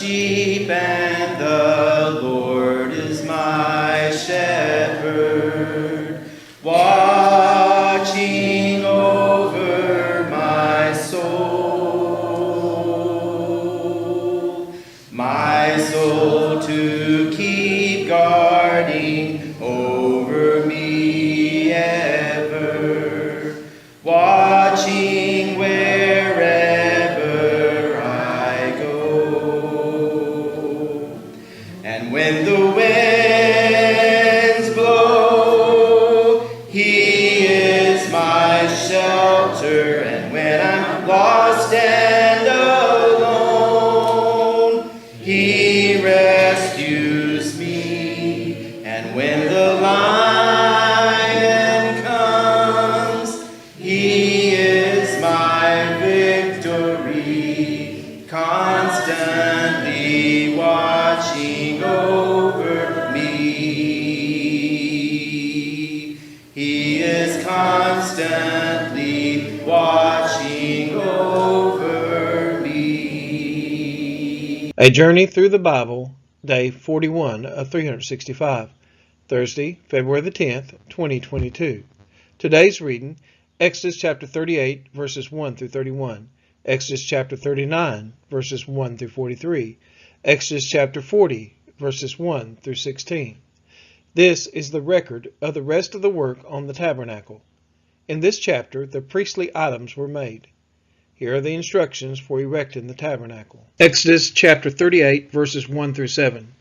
sheep, and the Lord is my shepherd, watching over my soul to keep guarding over me ever, watching wherever I go. And when the winds blow, He is my shelter, and when I'm lost and alone, He rescues me. And when the lion comes, He is my victory, constantly watching over me. He is constantly watching over me. A Journey Through the Bible, Day 41 of 365, Thursday, February the 10th, 2022. Today's reading, Exodus chapter 38, verses 1 through 31, Exodus chapter 39, verses 1 through 43, Exodus chapter 40, verses 1 through 16. This is the record of the rest of the work on the tabernacle. In this chapter, the priestly items were made. Here are the instructions for erecting the tabernacle. Exodus chapter 38, verses 1 through 7.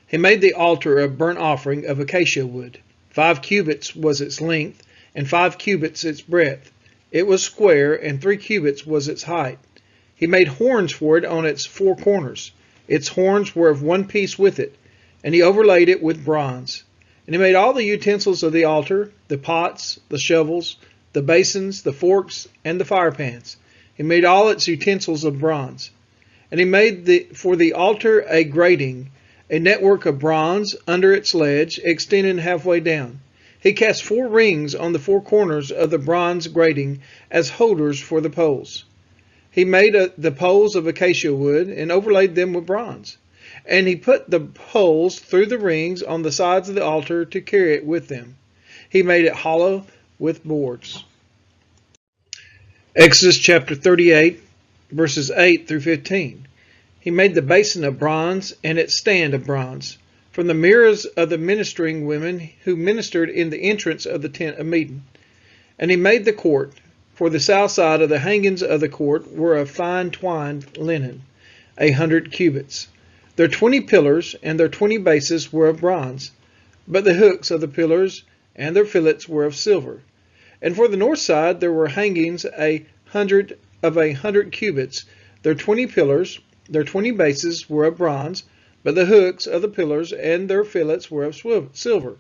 He made the altar of burnt offering of acacia wood. 5 cubits was its length, and 5 cubits its breadth. It was square, and 3 cubits was its height. He made horns for it on its 4 corners. Its horns were of one piece with it, and he overlaid it with bronze. And he made all the utensils of the altar, the pots, the shovels, the basins, the forks, and the firepans. He made all its utensils of bronze. And he made for the altar a grating, a network of bronze under its ledge, extending halfway down. He cast 4 rings on the 4 corners of the bronze grating as holders for the poles. He made the poles of acacia wood and overlaid them with bronze. And he put the poles through the rings on the sides of the altar to carry it with them. He made it hollow with boards. Exodus chapter 38, verses 8 through 15. He made the basin of bronze and its stand of bronze, from the mirrors of the ministering women who ministered in the entrance of the tent of meeting. And he made the court. For the south side of the hangings of the court were of fine twined linen, 100 cubits. Their 20 pillars and their 20 bases were of bronze, but the hooks of the pillars and their fillets were of silver. And for the north side there were hangings 100 cubits. Their 20 pillars, their 20 bases were of bronze, but the hooks of the pillars and their fillets were of silver.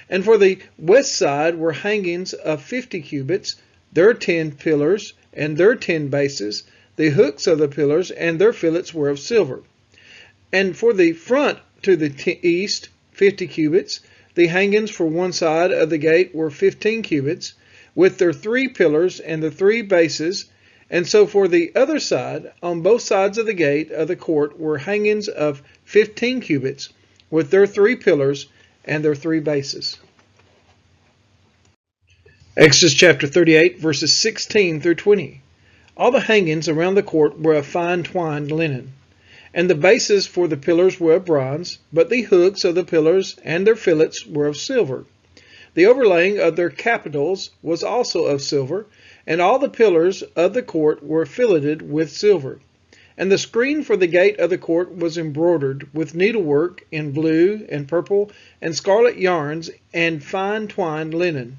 And for the west side were hangings of 50 cubits, their 10 pillars and their 10 bases. The hooks of the pillars and their fillets were of silver. And for the front to the east, 50 cubits. The hangings for one side of the gate were 15 cubits, with their 3 pillars and the 3 bases. And so for the other side, on both sides of the gate of the court, were hangings of 15 cubits, with their 3 pillars and their 3 bases. Exodus chapter 38, verses 16 through 20. All the hangings around the court were of fine twined linen, and the bases for the pillars were of bronze, but the hooks of the pillars and their fillets were of silver. The overlaying of their capitals was also of silver, and all the pillars of the court were filleted with silver. And the screen for the gate of the court was embroidered with needlework in blue and purple and scarlet yarns and fine twined linen.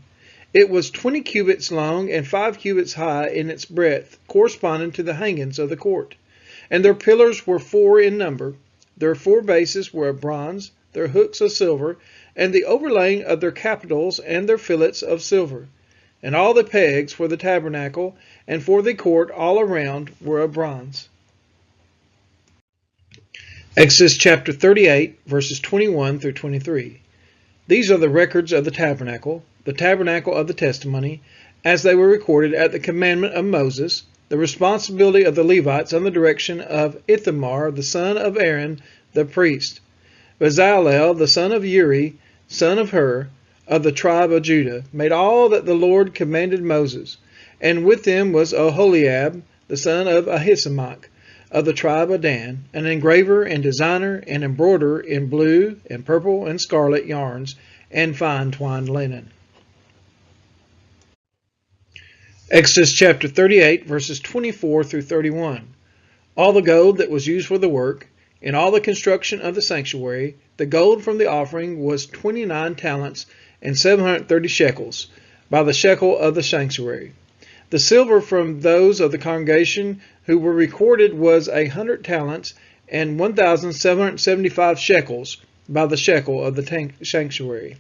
It was 20 cubits long and 5 cubits high in its breadth, corresponding to the hangings of the court. And their pillars were 4 in number. Their 4 bases were of bronze, their hooks of silver, and the overlaying of their capitals and their fillets of silver. And all the pegs for the tabernacle and for the court all around were of bronze. Exodus chapter 38, verses 21 through 23. These are the records of the tabernacle of the testimony, as they were recorded at the commandment of Moses, the responsibility of the Levites under the direction of Ithamar, the son of Aaron, the priest. Bezalel, the son of Uri, son of Hur, of the tribe of Judah, made all that the Lord commanded Moses. And with them was Oholiab, the son of Ahisamach, of the tribe of Dan, an engraver and designer and embroiderer in blue and purple and scarlet yarns and fine twined linen. Exodus chapter 38, verses 24 through 31. All the gold that was used for the work, in all the construction of the sanctuary, the gold from the offering was 29 talents and 730 shekels, by the shekel of the sanctuary. The silver from those of the congregation who were recorded was 100 talents and 1,775 shekels, by the shekel of the sanctuary.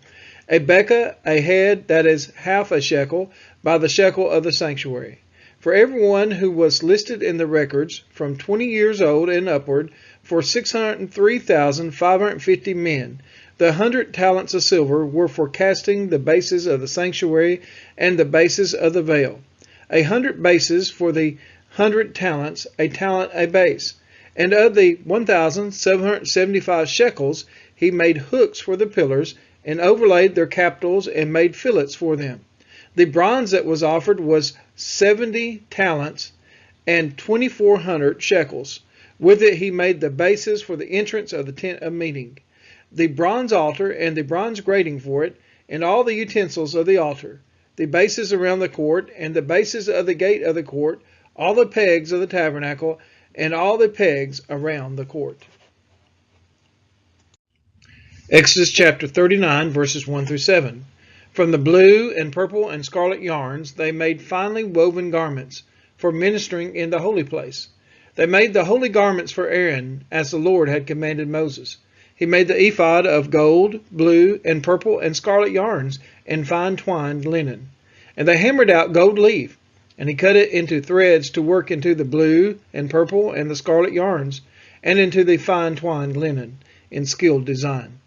A beka, a head, that is half a shekel, by the shekel of the sanctuary. For everyone who was listed in the records, from 20 years old and upward, for 603,550 men, the 100 talents of silver were for casting the bases of the sanctuary and the bases of the veil. 100 bases for the 100 talents, a talent a base. And of the 1,775 shekels, he made hooks for the pillars, and overlaid their capitals, and made fillets for them. The bronze that was offered was 70 talents and 2,400 shekels. With it he made the bases for the entrance of the tent of meeting, the bronze altar and the bronze grating for it, and all the utensils of the altar, the bases around the court, and the bases of the gate of the court, all the pegs of the tabernacle, and all the pegs around the court. Exodus chapter 39, verses 1 through 7. From the blue and purple and scarlet yarns they made finely woven garments for ministering in the holy place. They made the holy garments for Aaron, as the Lord had commanded Moses. He made the ephod of gold, blue, and purple and scarlet yarns and fine twined linen. And they hammered out gold leaf, and he cut it into threads to work into the blue and purple and the scarlet yarns, and into the fine twined linen in skilled design.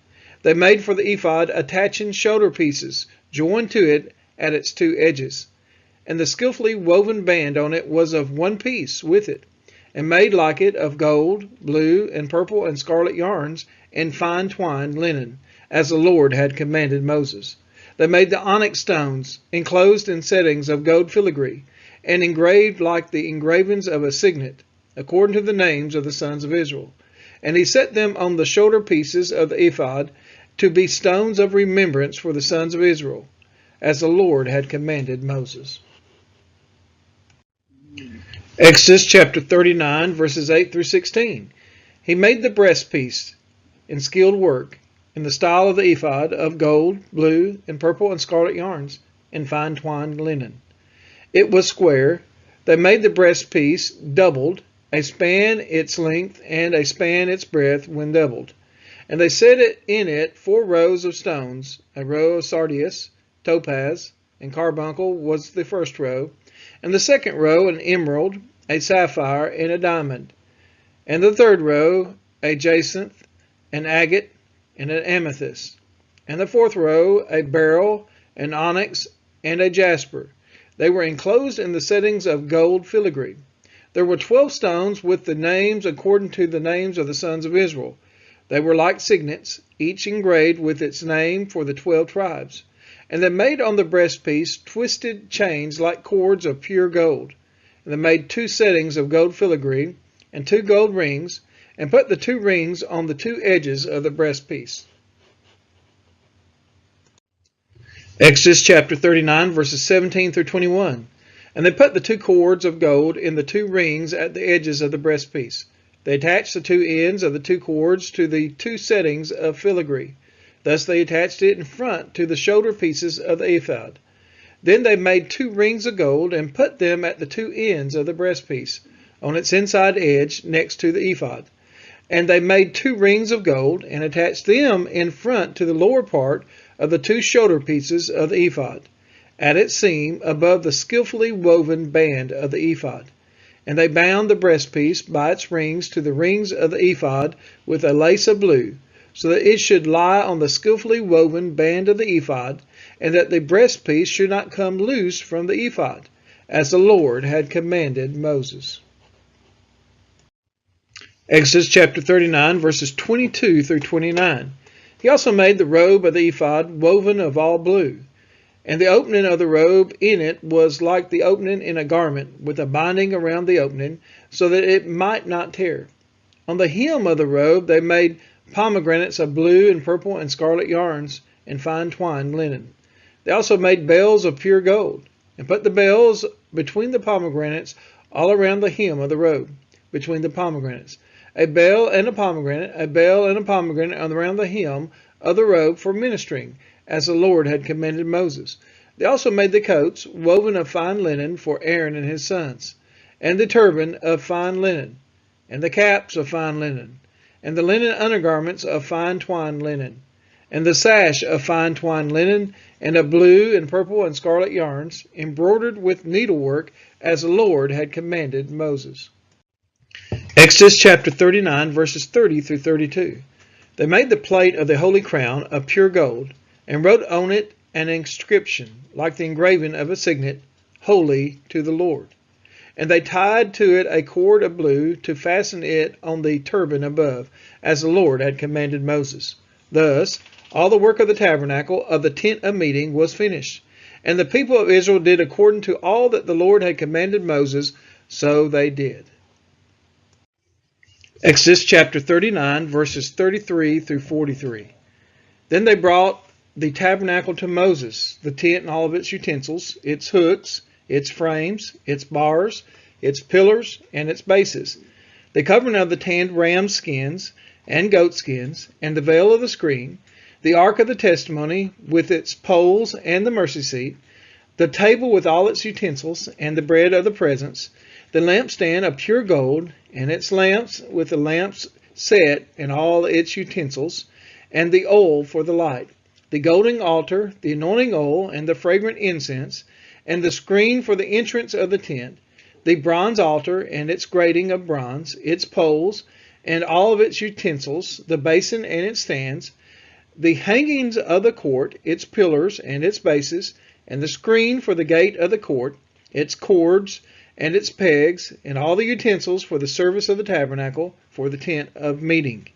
They made for the ephod attaching shoulder pieces, joined to it at its two edges. And the skillfully woven band on it was of one piece with it, and made like it of gold, blue, and purple and scarlet yarns, and fine twined linen, as the Lord had commanded Moses. They made the onyx stones, enclosed in settings of gold filigree, and engraved like the engravings of a signet, according to the names of the sons of Israel. And he set them on the shoulder pieces of the ephod, to be stones of remembrance for the sons of Israel, as the Lord had commanded Moses. Exodus chapter 39, verses 8 through 16. He made the breastpiece in skilled work, in the style of the ephod, of gold, blue, and purple and scarlet yarns, and fine twined linen. It was square. They made the breastpiece doubled, a span its length, and a span its breadth when doubled. And they set in it 4 rows of stones, a row of sardius, topaz, and carbuncle was the first row, and the second row an emerald, a sapphire, and a diamond, and the third row a jacinth, an agate, and an amethyst, and the fourth row a beryl, an onyx, and a jasper. They were enclosed in the settings of gold filigree. There were 12 stones with the names according to the names of the sons of Israel. They were like signets, each engraved with its name for the 12 tribes. And they made on the breastpiece twisted chains like cords of pure gold. And they made 2 settings of gold filigree, and 2 gold rings, and put the 2 rings on the 2 edges of the breastpiece. Exodus chapter 39, verses 17 through 21. And they put the 2 cords of gold in the 2 rings at the edges of the breastpiece. They attached the 2 ends of the 2 cords to the 2 settings of filigree. Thus they attached it in front to the shoulder pieces of the ephod. Then they made 2 rings of gold and put them at the 2 ends of the breastpiece, on its inside edge next to the ephod. And they made 2 rings of gold and attached them in front to the lower part of the 2 shoulder pieces of the ephod, at its seam above the skillfully woven band of the ephod. And they bound the breastpiece by its rings to the rings of the ephod with a lace of blue, so that it should lie on the skillfully woven band of the ephod, and that the breastpiece should not come loose from the ephod. as the Lord had commanded Moses. Exodus chapter 39, verses 22 through 29. He also made the robe of the ephod woven of all blue. And the opening of the robe in it was like the opening in a garment, with a binding around the opening, so that it might not tear. On the hem of the robe they made pomegranates of blue and purple and scarlet yarns, and fine twined linen. They also made bells of pure gold, and put the bells between the pomegranates all around the hem of the robe, between the pomegranates. A bell and a pomegranate around the hem of the robe for ministering, as the Lord had commanded Moses. They also made the coats, woven of fine linen, for Aaron and his sons, and the turban of fine linen, and the caps of fine linen, and the linen undergarments of fine twined linen, and the sash of fine twined linen, and of blue and purple and scarlet yarns, embroidered with needlework, as the Lord had commanded Moses. Exodus chapter 39, verses 30 through 32. They made the plate of the holy crown of pure gold, and wrote on it an inscription, like the engraving of a signet, Holy to the Lord. And they tied to it a cord of blue to fasten it on the turban above, as the Lord had commanded Moses. Thus, all the work of the tabernacle of the tent of meeting was finished. And the people of Israel did according to all that the Lord had commanded Moses, so they did. Exodus chapter 39, verses 33 through 43. Then they brought the tabernacle to Moses, the tent and all of its utensils, its hooks, its frames, its bars, its pillars, and its bases, the covering of the tanned ram skins and goat skins, and the veil of the screen, the ark of the testimony with its poles and the mercy seat, the table with all its utensils, and the bread of the presence, the lampstand of pure gold, and its lamps with the lamps set and all its utensils, and the oil for the light, the golden altar, the anointing oil, and the fragrant incense, and the screen for the entrance of the tent, the bronze altar and its grating of bronze, its poles, and all of its utensils, the basin and its stands, the hangings of the court, its pillars and its bases, and the screen for the gate of the court, its cords and its pegs, and all the utensils for the service of the tabernacle, for the tent of meeting.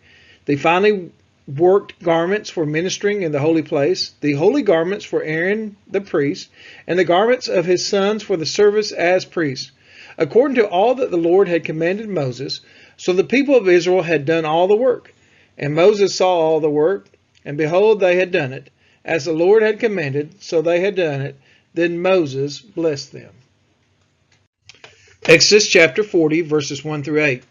They finally worked garments for ministering in the holy place, the holy garments for Aaron the priest, and the garments of his sons for the service as priests, according to all that the Lord had commanded Moses. So the people of Israel had done all the work. And Moses saw all the work, and behold, they had done it. As the Lord had commanded, so they had done it. Then Moses blessed them. Exodus chapter 40, verses 1 through 8.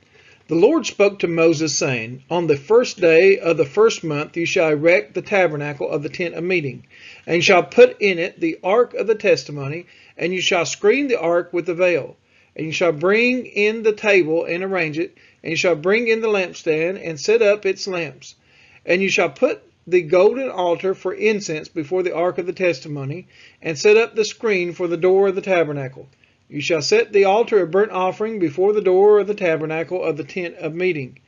The Lord spoke to Moses, saying, On the first day of the first month you shall erect the tabernacle of the tent of meeting, and you shall put in it the ark of the testimony, and you shall screen the ark with the veil. And you shall bring in the table and arrange it, and you shall bring in the lampstand and set up its lamps. And you shall put the golden altar for incense before the ark of the testimony, and set up the screen for the door of the tabernacle. You shall set the altar of burnt offering before the door of the tabernacle of the tent of meeting,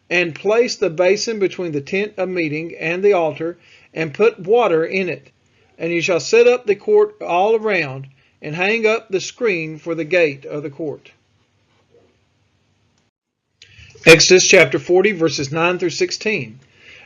and place the basin between the tent of meeting and the altar, and put water in it. And you shall set up the court all around, and hang up the screen for the gate of the court. Exodus chapter 40, verses 9 through 16.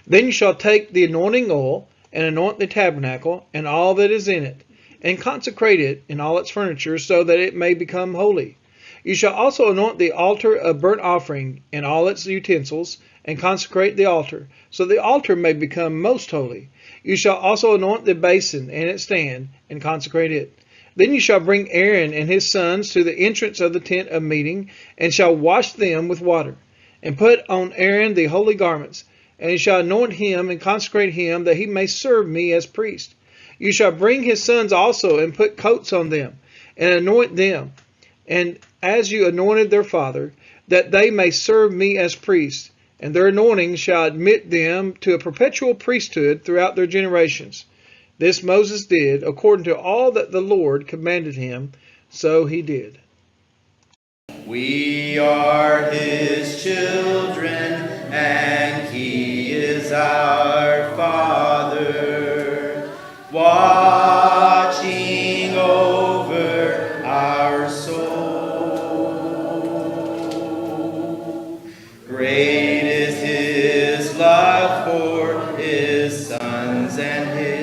Then you shall take the anointing oil, and anoint the tabernacle, and all that is in it, and consecrate it in all its furniture, so that it may become holy. You shall also anoint the altar of burnt offering and all its utensils, and consecrate the altar, so the altar may become most holy. You shall also anoint the basin and its stand, and consecrate it. Then you shall bring Aaron and his sons to the entrance of the tent of meeting, and shall wash them with water, and put on Aaron the holy garments, and you shall anoint him and consecrate him, that he may serve me as priest. You shall bring his sons also, and put coats on them, and anoint them, and as you anointed their father, that they may serve me as priests. And their anointing shall admit them to a perpetual priesthood throughout their generations. This Moses did, according to all that the Lord commanded him, so he did. We are his children, and he is our Father, watching over our and his